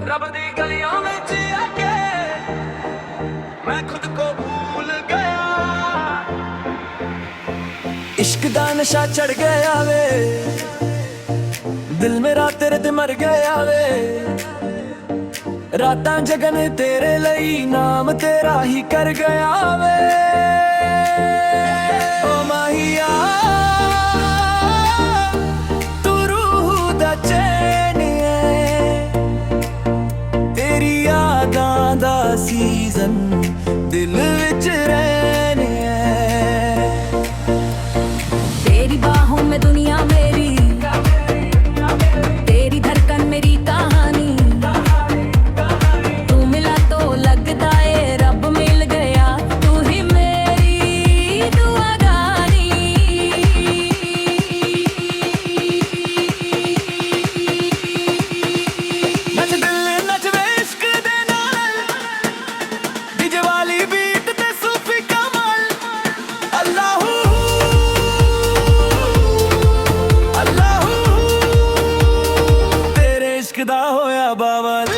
रब दी गलियों में आके मैं खुद को भूल गया। इश्क दा नशा चढ़ गया वे, दिल मेरा तेरे ते मर गया वे। रातां जगन तेरे लई नाम तेरा ही कर गया वे। ओ माहिया तू रूह दा चैन है, तेरी यादां दा सीजन दिल विच रहने है। तेरी बाहों में दुनिया मेरी, तेरी धड़कन मेरी कहानी। तू मिला तो लगता है रब मिल गया, तू ही मेरी दुआ गानी। नच दिल नच वे इश्क दे नाल, डीजे वाली बीट ते सूफी कमाल। अल्लाहू अल्लाहू तेरे इश्क दा होया बावल।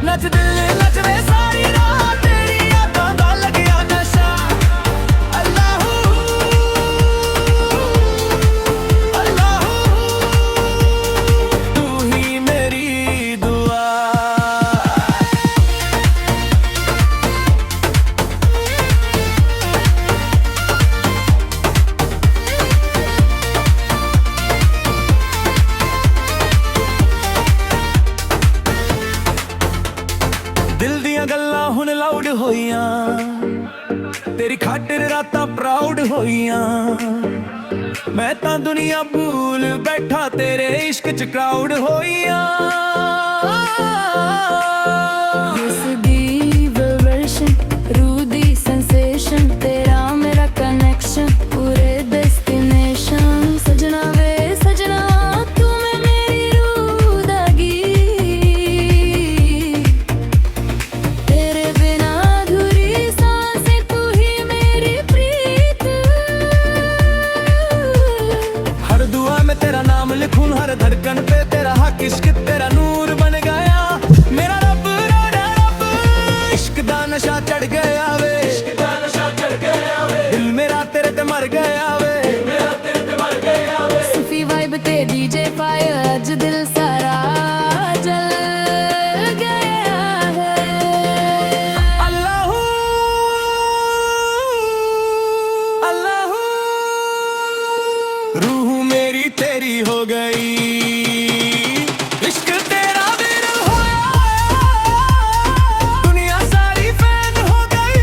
नच दिल नच वे सारी रात, तेरी यादां दा लगया नशा। अल्लाहू अल्लाहू तू ही मेरी दुआ। दिल दियां गल्लां हुण लाउड होइयां, तेरी खातिर रातां प्राउड होइयां। मैं तां दुनिया भूल बैठा, तेरे इश्क च क्राउड होइयां। This the version, रूह दी sensation, तेरा मेरा connection, पूरे destination। सजना वे सजना तू मैं मेरी रूह दा गीत, तेरे बिना अधूरी सांसें, तू ही मेरी प्रीत। हर दुआ में तेरा नाम लिखूं, हर धड़कन पे तेरा हक। इश्क तेरा नूर बन गया मेरा रब रोड़ा रब। इश्क दा नशा चढ़ गया वे, दिल मेरा तेरे ते मर गया वे। सूफी वाइब ते डीजे फायर, अज दिल सारा जल गया है। अल्लाहू अल्लाहू रूह मेरी तेरी हो गई। इश्क तेरा विरल होया, दुनिया सारी फैन हो गई।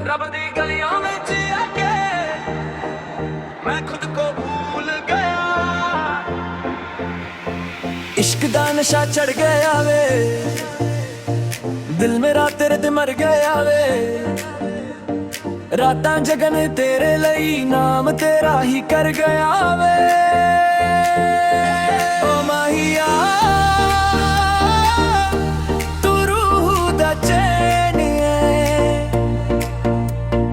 रब दी गलियों में आके मैं खुद को भूल गया। इश्क दा नशा चढ़ गया वे, दिल मेरा तेरे ते मर गया वे। रातां जगन तेरे लई नाम तेरा ही कर गया वे। ओ माहिया तू रूह दा चैन है,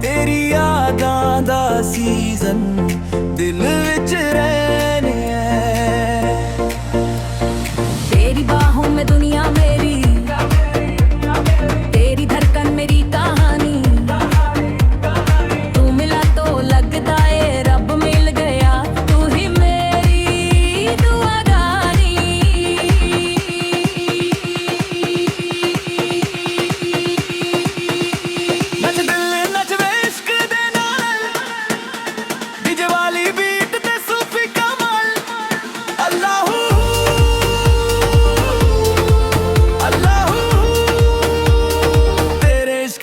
तेरी यादां दा सीजन दिल विच रहने है। तेरी बाहों में दुनिया मेरी, तेरी धड़कन मेरी कहानी। तू मिला तो लगता है रब मिल गया, तू ही मेरी दुआ गानी।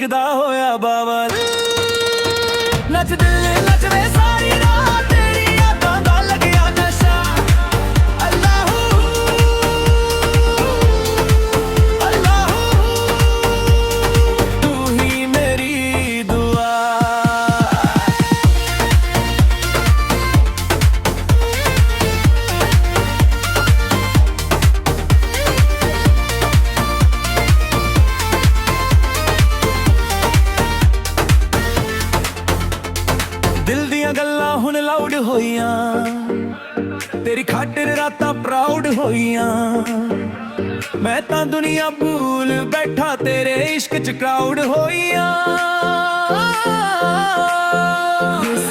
ਦਾ ਹੋਇਆ ਬਾਵਲ ਨੱਚ ਦਿਲ ਨੱਚ ਵੇ ਸਾਰੀ ਰਾਤ ਤੇਰੀ ਯਾਦਾਂ ਦਾ ਲੱਗਿਆ ਨਸ਼ਾ ਅੱਲਾਹੂ ਅੱਲਾਹੂ ਤੂੰ ਹੀ ਮੇਰੀ ਦੁਆ ਦਿਲ ਦੀਆਂ ਗੱਲਾਂ ਹੁਣ ਲਾਊਡ ਹੋਈਆਂ ਤੇਰੀ ਖਾਟਰ ਰਾਤਾਂ ਪ੍ਰਾਊਡ ਹੋਈਆਂ ਮੈਂ ਤਾਂ ਦੁਨੀਆ ਭੂਲ ਬੈਠਾ ਤੇਰੇ ਇਸ਼ਕ ਚ ਕਰਾਊਡ ਹੋਈਆਂ ਇਸ